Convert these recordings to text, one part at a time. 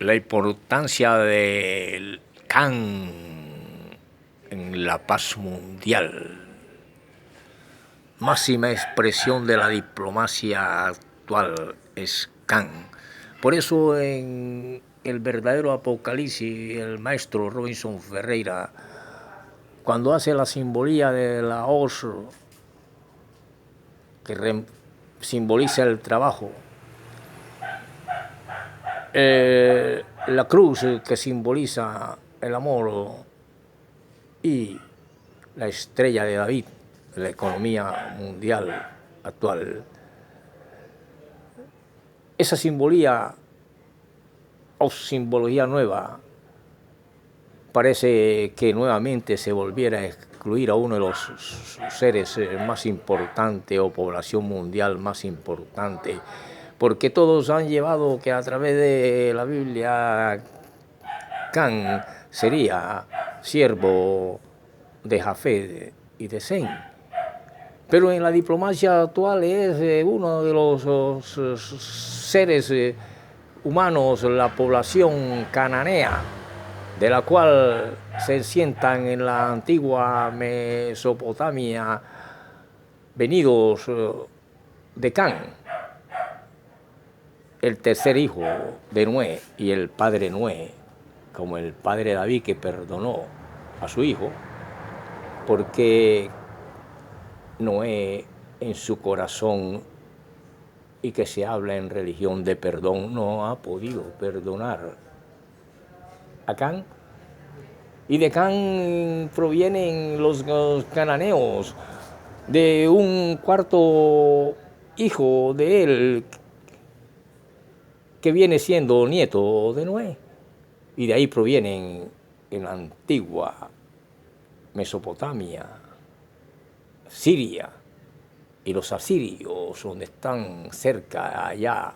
la importancia del Can en la paz mundial, máxima expresión de la diplomacia actual es Can. Por eso en el verdadero Apocalipsis, el maestro Robinson Ferreira, cuando hace la simbología de la hoz que simboliza el trabajo, la cruz que simboliza el amor y la estrella de David, la economía mundial actual. Esa simbología o simbología nueva parece que nuevamente se volviera a excluir a uno de los seres más importantes o población mundial más importante, porque todos han llevado que a través de la Biblia Can sería siervo de Jafet y de Sem. Pero en la diplomacia actual es uno de los seres humanos, la población cananea, de la cual se sientan en la antigua Mesopotamia, venidos de Can, el tercer hijo de Noé y el padre Noé, como el padre David que perdonó a su hijo, porque Noé en su corazón, y que se habla en religión de perdón, no ha podido perdonar a Can. Y de Can provienen los cananeos, de un cuarto hijo de él que viene siendo nieto de Noé. Y de ahí provienen en la antigua Mesopotamia, Siria y los asirios, donde están cerca allá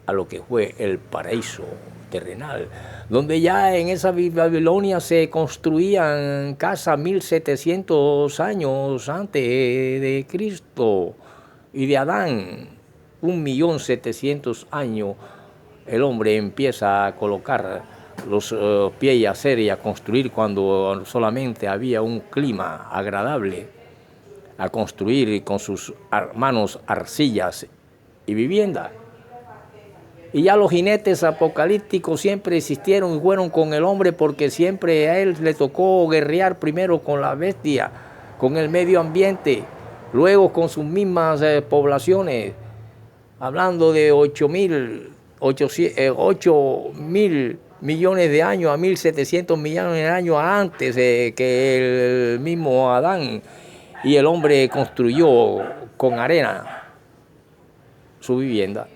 a lo que fue el paraíso terrenal, donde ya en esa Babilonia se construían casas 1700 años antes de Cristo, y de Adán 1.700.000 años el hombre empieza a colocar los pies y a hacer y a construir cuando solamente había un clima agradable, a construir con sus manos arcillas y vivienda. Y ya los jinetes apocalípticos siempre existieron y fueron con el hombre, porque siempre a él le tocó guerrear primero con la bestia, con el medio ambiente, luego con sus mismas poblaciones, hablando de 8.000 millones de años a 1.700 millones de años antes que el mismo Adán, y el hombre construyó con arena su vivienda.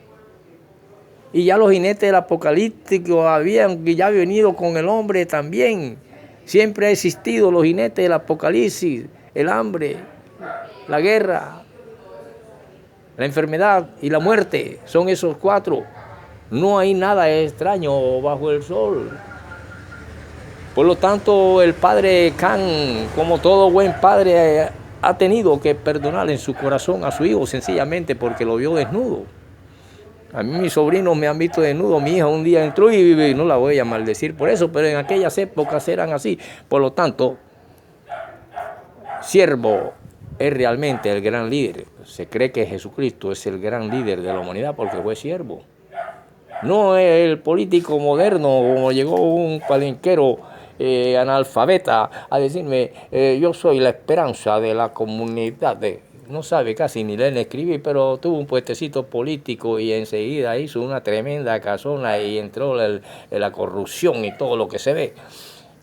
Y ya los jinetes del apocalíptico habían ya venido con el hombre también. Siempre ha existido los jinetes del apocalipsis, el hambre, la guerra, la enfermedad y la muerte. Son esos cuatro. No hay nada extraño bajo el sol. Por lo tanto, el padre Can, como todo buen padre, ha tenido que perdonar en su corazón a su hijo sencillamente porque lo vio desnudo. A mí mis sobrinos me han visto desnudo. Mi hija un día entró y no la voy a maldecir por eso, pero en aquellas épocas eran así. Por lo tanto, siervo es realmente el gran líder. Se cree que Jesucristo es el gran líder de la humanidad porque fue siervo. No es el político moderno, como llegó un palenquero analfabeta a decirme, yo soy la esperanza de la comunidad. No sabe casi ni leer ni escribir, pero tuvo un puestecito político y enseguida hizo una tremenda casona y entró la corrupción y todo lo que se ve.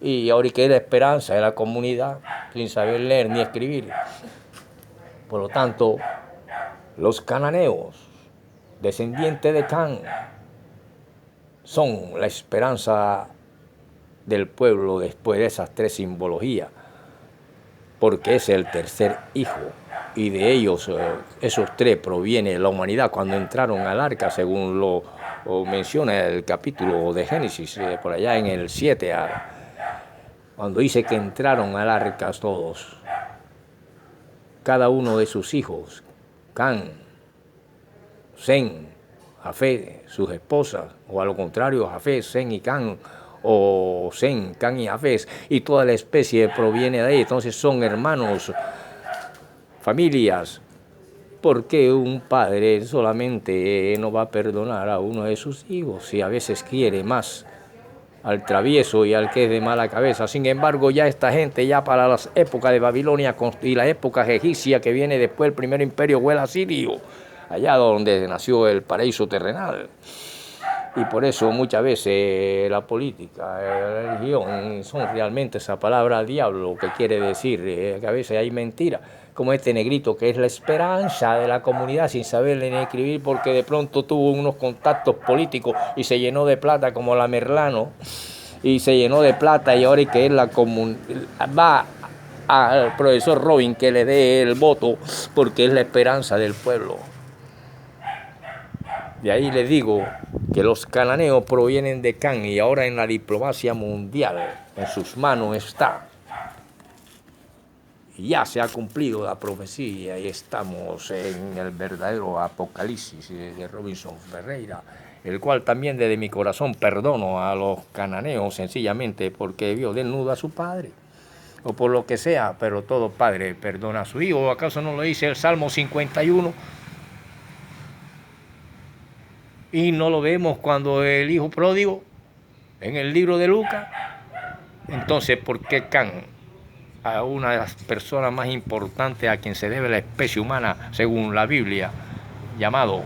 Y ahora que es la esperanza de la comunidad, sin saber leer ni escribir. Por lo tanto, los cananeos, descendientes de Can, son la esperanza del pueblo después de esas tres simbologías, porque es el tercer hijo, y de ellos, esos tres, proviene la humanidad cuando entraron al arca, según lo menciona el capítulo de Génesis, por allá en el 7, cuando dice que entraron al arca todos, cada uno de sus hijos, Can, Sem, Jafet, sus esposas, o a lo contrario, Jafet, Sem y Can, o Sem, Can y Jafet, y toda la especie proviene de ahí, entonces son hermanos, familias. ¿Por qué un padre solamente no va a perdonar a uno de sus hijos si a veces quiere más al travieso y al que es de mala cabeza? Sin embargo, ya esta gente, ya para las épocas de Babilonia y la época egipcia que viene después, el primer imperio fue el asirio, allá donde nació el paraíso terrenal. Y por eso muchas veces la política, la religión, son realmente esa palabra diablo, que quiere decir que a veces hay mentiras, como este negrito que es la esperanza de la comunidad sin saber ni escribir porque de pronto tuvo unos contactos políticos y se llenó de plata como la Merlano, y se llenó de plata y ahora que es la va al profesor Robin que le dé el voto porque es la esperanza del pueblo. De ahí les digo que los cananeos provienen de Can y ahora en la diplomacia mundial en sus manos está. Y ya se ha cumplido la profecía y estamos en el verdadero apocalipsis de Robinson Ferreira, el cual también desde mi corazón perdono a los cananeos sencillamente porque vio desnudo a su padre, o por lo que sea, pero todo padre perdona a su hijo. ¿O acaso no lo dice el Salmo 51? Y no lo vemos cuando el hijo pródigo en el libro de Lucas. Entonces, ¿por qué Can, a una de las personas más importantes a quien se debe la especie humana según la Biblia, llamado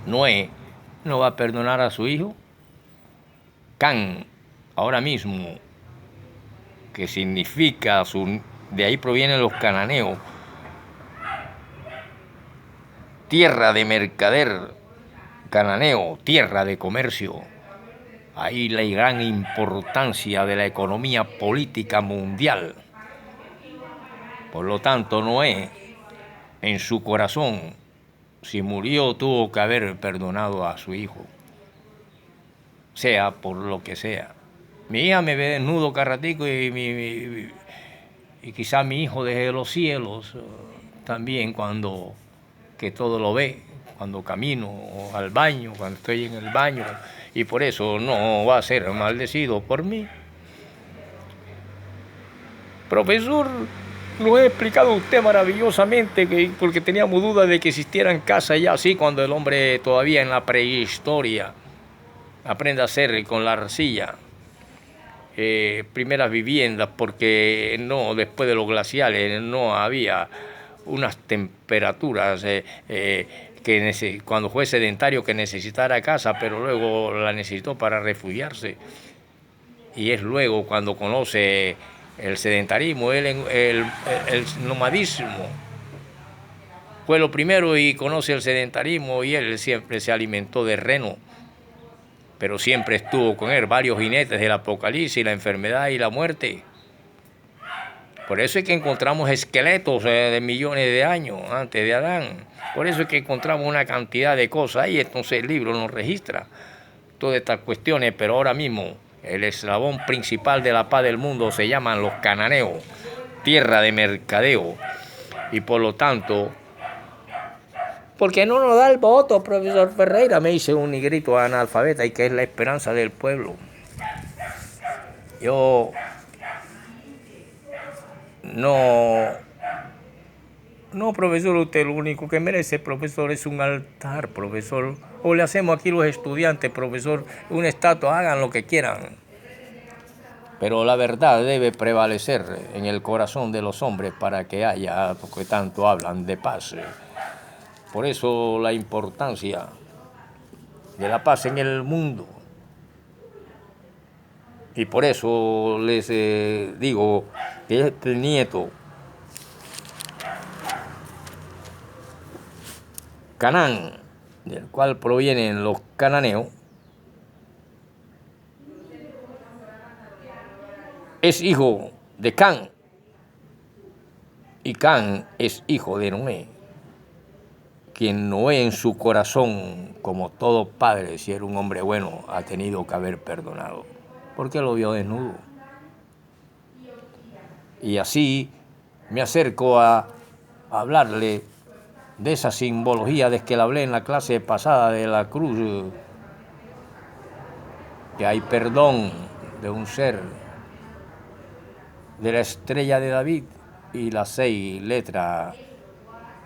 Noé, no va a perdonar a su hijo? Can, ahora mismo, que significa, de ahí provienen los cananeos, tierra de mercader, cananeo, tierra de comercio. Ahí la gran importancia de la economía política mundial. Por lo tanto, Noé, en su corazón, si murió, tuvo que haber perdonado a su hijo, sea por lo que sea. Mi hija me ve desnudo carratico y quizá mi hijo desde los cielos también, cuando que todo lo ve, cuando camino al baño, cuando estoy en el baño, y por eso no va a ser maldecido por mí. Profesor, lo he explicado a usted maravillosamente, porque teníamos dudas de que existieran casas ya así, cuando el hombre todavía en la prehistoria aprende a hacer con la arcilla primeras viviendas, porque no, después de los glaciales no había unas temperaturas que cuando fue sedentario que necesitara casa, pero luego la necesitó para refugiarse. Y es luego cuando conoce el sedentarismo, el nomadismo. Fue lo primero y conoce el sedentarismo y él siempre se alimentó de reno. Pero siempre estuvo con él varios jinetes del apocalipsis, la enfermedad y la muerte. Por eso es que encontramos esqueletos de millones de años antes de Adán. Por eso es que encontramos una cantidad de cosas ahí. Entonces el libro nos registra todas estas cuestiones, pero ahora mismo el eslabón principal de la paz del mundo se llaman los cananeos, tierra de mercadeo. Y por lo tanto, ¿por qué no nos da el voto, profesor Ferreira? Me dice un negrito analfabeta y que es la esperanza del pueblo. Yo no, profesor, usted lo único que merece, profesor, es un altar, profesor. O le hacemos aquí los estudiantes, profesor, una estatua, hagan lo que quieran. Pero la verdad debe prevalecer en el corazón de los hombres para que haya, porque tanto hablan de paz. Por eso la importancia de la paz en el mundo. Y por eso les digo que este nieto, Canaán, del cual provienen los cananeos, es hijo de Can, y Can es hijo de Noé, quien Noé en su corazón, como todo padre, si era un hombre bueno, ha tenido que haber perdonado, porque lo vio desnudo. Y así me acerco a hablarle de esa simbología de que le hablé en la clase pasada de la cruz, que hay perdón de un ser, de la estrella de David y las 6 letras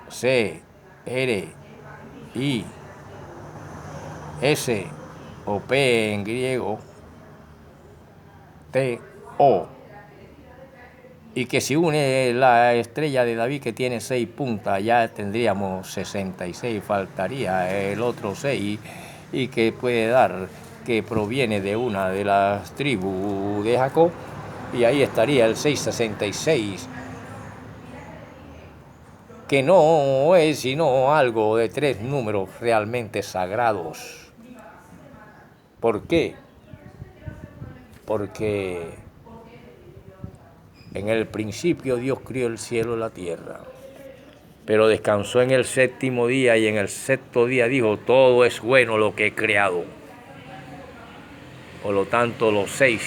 C, R, I, S o P en griego, T, O, y que si une la estrella de David, que tiene 6 puntas, ya tendríamos 66, faltaría el otro 6, y que puede dar que proviene de una de las tribus de Jacob, y ahí estaría el 666, que no es sino algo de 3 números realmente sagrados. ¿Por qué? Porque en el principio Dios crió el cielo y la tierra, pero descansó en el 7º día, y en el 6º día dijo: todo es bueno lo que he creado. Por lo tanto, los 6,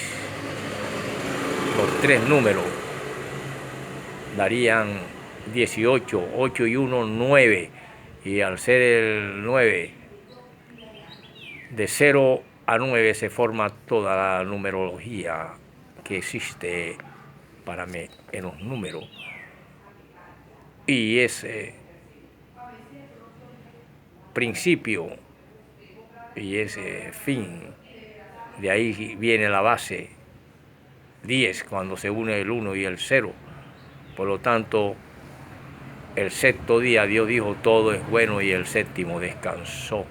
los 3 números, darían 18, 8 y 1, 9. Y al ser el 9, de 0 a 9 se forma toda la numerología que existe para mí en los números. Y ese principio y ese fin, de ahí viene la base 10, cuando se une el 1 y el 0. Por lo tanto, el 6º día Dios dijo: todo es bueno, y el 7º descansó.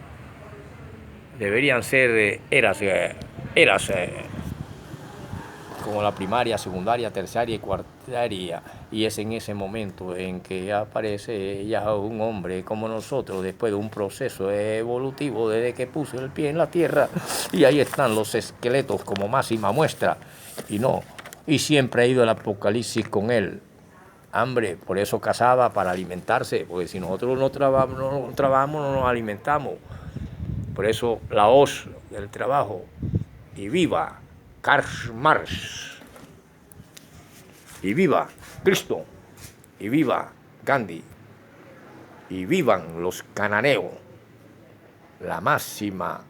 Deberían ser eras como la primaria, secundaria, terciaria y cuartaria, y es en ese momento en que aparece ya un hombre como nosotros, después de un proceso evolutivo desde que puso el pie en la tierra, y ahí están los esqueletos como máxima muestra, y siempre ha ido el Apocalipsis con él. Hambre, por eso cazaba, para alimentarse, porque si nosotros no trabajamos, no nos alimentamos. Por eso la hoz del trabajo. Y viva Karl Marx, y viva Cristo, y viva Gandhi, y vivan los cananeos, la máxima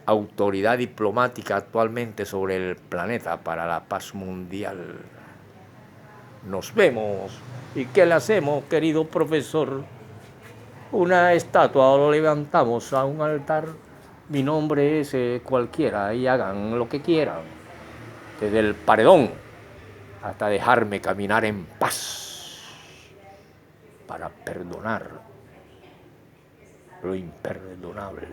autoridad diplomática actualmente sobre el planeta para la paz mundial. Nos vemos. ¿Y qué le hacemos, querido profesor? Una estatua, o lo levantamos a un altar. Mi nombre es cualquiera, y hagan lo que quieran, desde el paredón hasta dejarme caminar en paz para perdonar lo imperdonable.